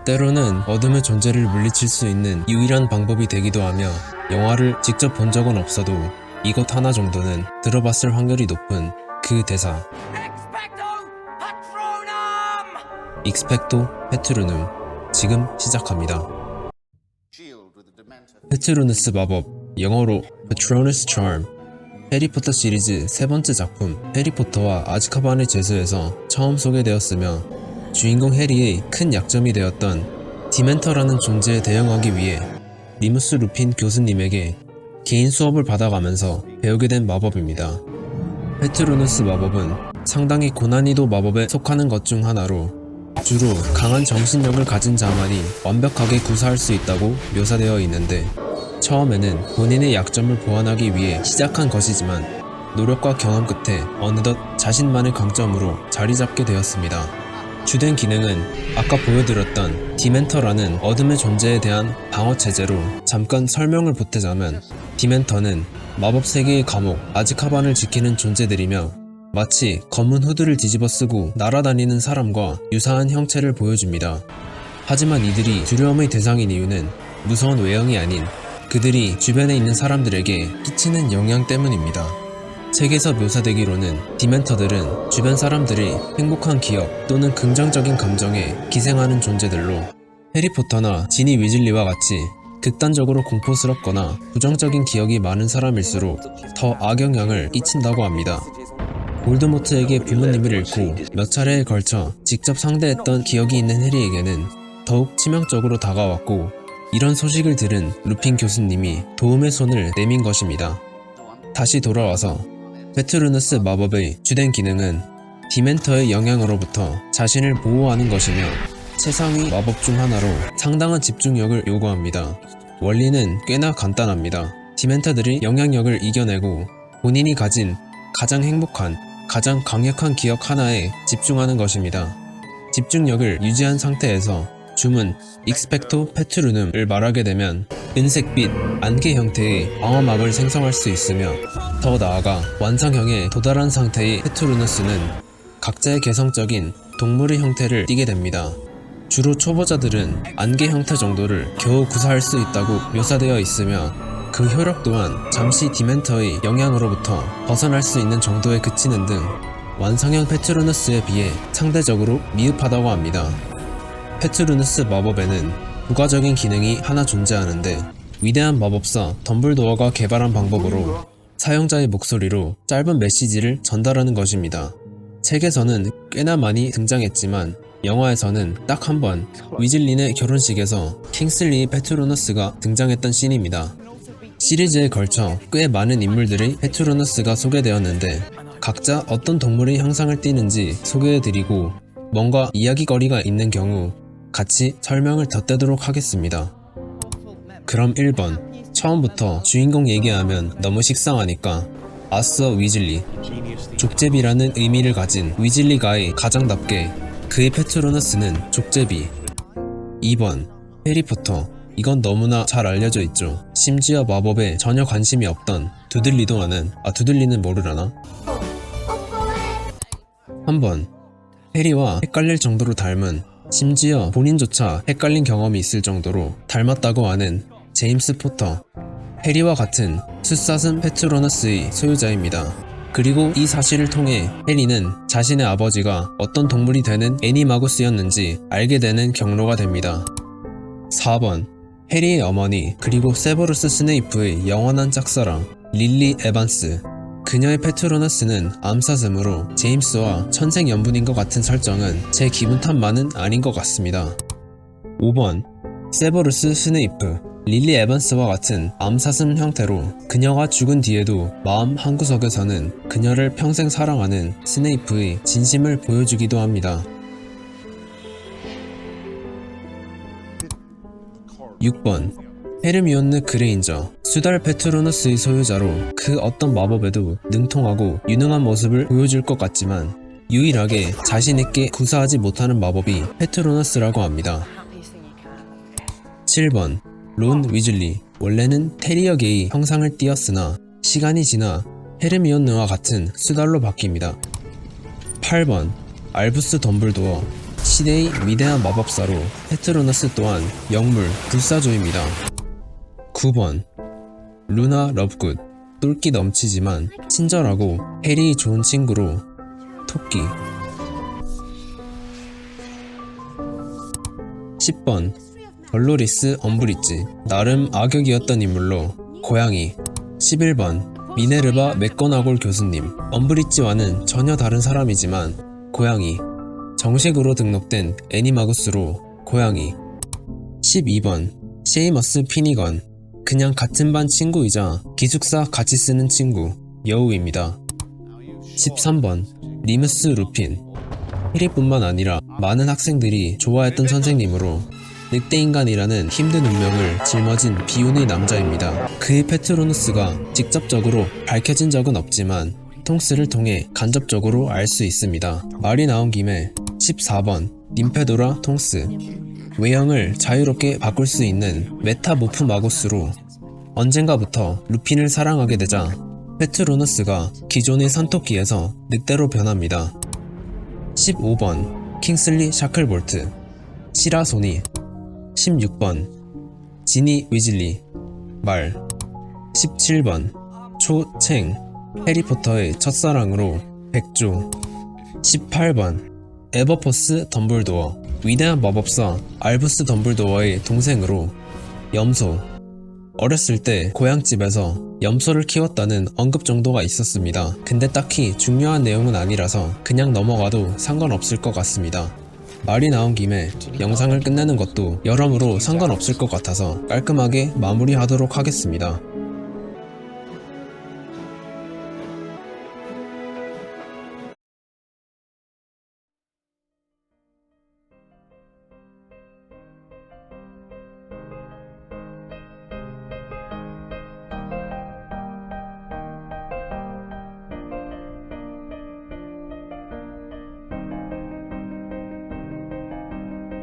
때로는 어둠의 존재를 물리칠 수 있는 유일한 방법이 되기도 하며 영화를 직접 본 적은 없어도 이것 하나 정도는 들어봤을 확률이 높은 그 대사 익스펙토 페트루눔 지금 시작합니다. 페트루누스 마법, 영어로 Patronus Charm. 해리포터 시리즈 세 번째 작품 해리포터와 아즈카반의 죄수에서 처음 소개되었으며 주인공 해리의 큰 약점이 되었던 디멘터라는 존재에 대응하기 위해 리무스 루핀 교수님에게 개인 수업을 받아가면서 배우게 된 마법입니다. 페트루누스 마법은 상당히 고난이도 마법에 속하는 것 중 하나로 주로 강한 정신력을 가진 자만이 완벽하게 구사할 수 있다고 묘사되어 있는데 처음에는 본인의 약점을 보완하기 위해 시작한 것이지만 노력과 경험 끝에 어느덧 자신만의 강점으로 자리 잡게 되었습니다. 주된 기능은 아까 보여드렸던 디멘터라는 어둠의 존재에 대한 방어 체제로 잠깐 설명을 보태자면 디멘터는 마법 세계의 감옥 아즈카반을 지키는 존재들이며 마치 검은 후드를 뒤집어 쓰고 날아다니는 사람과 유사한 형체를 보여줍니다. 하지만 이들이 두려움의 대상인 이유는 무서운 외형이 아닌 그들이 주변에 있는 사람들에게 끼치는 영향 때문입니다. 책에서 묘사되기로는 디멘터들은 주변 사람들이 행복한 기억 또는 긍정적인 감정에 기생하는 존재들로 해리포터나 지니 위즐리와 같이 극단적으로 공포스럽거나 부정적인 기억이 많은 사람일수록 더 악영향을 끼친다고 합니다. 볼드모트에게 부모님을 잃고 몇 차례에 걸쳐 직접 상대했던 기억이 있는 해리에게는 더욱 치명적으로 다가왔고 이런 소식을 들은 루핀 교수님이 도움의 손을 내민 것입니다. 다시 돌아와서 페트루누스 마법의 주된 기능은 디멘터의 영향으로부터 자신을 보호하는 것이며 최상위 마법 중 하나로 상당한 집중력을 요구합니다. 원리는 꽤나 간단합니다. 디멘터들이 영향력을 이겨내고 본인이 가진 가장 행복한, 가장 강력한 기억 하나에 집중하는 것입니다. 집중력을 유지한 상태에서 주문 익스펙토 페트루눔을 말하게 되면 은색빛 안개 형태의 방어막을 생성할 수 있으며 더 나아가 완성형에 도달한 상태의 페트루누스는 각자의 개성적인 동물의 형태를 띠게 됩니다. 주로 초보자들은 안개 형태 정도를 겨우 구사할 수 있다고 묘사되어 있으며 그 효력 또한 잠시 디멘터의 영향으로부터 벗어날 수 있는 정도에 그치는 등 완성형 페트루누스에 비해 상대적으로 미흡하다고 합니다. 페트루누스 마법에는 부가적인 기능이 하나 존재하는데 위대한 마법사 덤블도어가 개발한 방법으로 사용자의 목소리로 짧은 메시지를 전달하는 것입니다. 책에서는 꽤나 많이 등장했지만 영화에서는 딱 한 번 위즐리네 결혼식에서 킹슬리 페트루누스가 등장했던 씬입니다. 시리즈에 걸쳐 꽤 많은 인물들의 페트루누스가 소개되었는데 각자 어떤 동물의 형상을 띠는지 소개해드리고 뭔가 이야기거리가 있는 경우 같이 설명을 덧대도록 하겠습니다. 그럼 1번 처음부터 주인공 얘기하면 너무 식상하니까 아서 위즐리 족제비라는 의미를 가진 위즐리가의 가장답게 그의 페트루누스는 족제비. 2번 해리포터 이건 너무나 잘 알려져 있죠. 심지어 마법에 전혀 관심이 없던 두들리도 아는 두들리는 모르려나? 3번 해리와 헷갈릴 정도로 닮은 심지어 본인조차 헷갈린 경험이 있을 정도로 닮았다고 하는 제임스 포터 해리와 같은 숫사슴 페트루누스의 소유자입니다. 그리고 이 사실을 통해 해리는 자신의 아버지가 어떤 동물이 되는 애니마구스였는지 알게 되는 경로가 됩니다. 4번 해리의 어머니 그리고 세버루스 스네이프의 영원한 짝사랑 릴리 에반스 그녀의 페트루누스는 암사슴으로 제임스와 천생연분인 것 같은 설정은 제 기분 탓만은 아닌 것 같습니다. 5번 세버루스 스네이프 릴리 에반스와 같은 암사슴 형태로 그녀가 죽은 뒤에도 마음 한구석에서는 그녀를 평생 사랑하는 스네이프의 진심을 보여주기도 합니다. 6번 헤르미온느 그레인저 수달 페트루누스의 소유자로 그 어떤 마법에도 능통하고 유능한 모습을 보여줄 것 같지만 유일하게 자신있게 구사하지 못하는 마법이 페트루누스라고 합니다. 7번 론 위즐리 원래는 테리어계의 형상을 띠었으나 시간이 지나 헤르미온느와 같은 수달로 바뀝니다. 8번 알부스 덤블도어 시대의 위대한 마법사로 페트로너스 또한 영물 불사조입니다. 9번 루나 러브굿. 똘끼 넘치지만 친절하고 해리의 좋은 친구로 토끼. 10번 dolloris umbridge. 나름 악역이었던 인물로 고양이. 11번 미네르바 맥거나골 교수님. 엄브리지와는 전혀 다른 사람이지만 고양이. 정식으로 등록된 애니마구스로 고양이. 12번 셰이머스 피니건. 그냥 같은 반 친구이자 기숙사 같이 쓰는 친구 여우입니다. 13번 리무스 루핀. 해리뿐만 아니라 많은 학생들이 좋아했던 선생님으로 늑대인간이라는 힘든 운명을 짊어진 비운의 남자입니다. 그의 페트로누스가 직접적으로 밝혀진 적은 없지만 통스를 통해 간접적으로 알 수 있습니다. 말이 나온 김에 14번 님페도라 통스. 외형을 자유롭게 바꿀 수 있는 메타모프 마구스로 언젠가부터 루핀을 사랑하게 되자 페트로누스가 기존의 산토끼에서 늑대로 변합니다. 15번 킹슬리 샤클볼트. 시라소니. 16번 지니 위즐리. 말. 17번 초챙. 해리포터의 첫사랑으로 백조. 18번 에버포스 덤블도어. 위대한 마법사 알부스 덤블도어의 동생으로 염소. 어렸을 때 고향집에서 염소를 키웠다는 언급 정도가 있었습니다. 근데 딱히 중요한 내용은 아니라서 그냥 넘어가도 상관없을 것 같습니다. 말이 나온 김에 영상을 끝내는 것도 여러모로 상관없을 것 같아서 깔끔하게 마무리하도록 하겠습니다.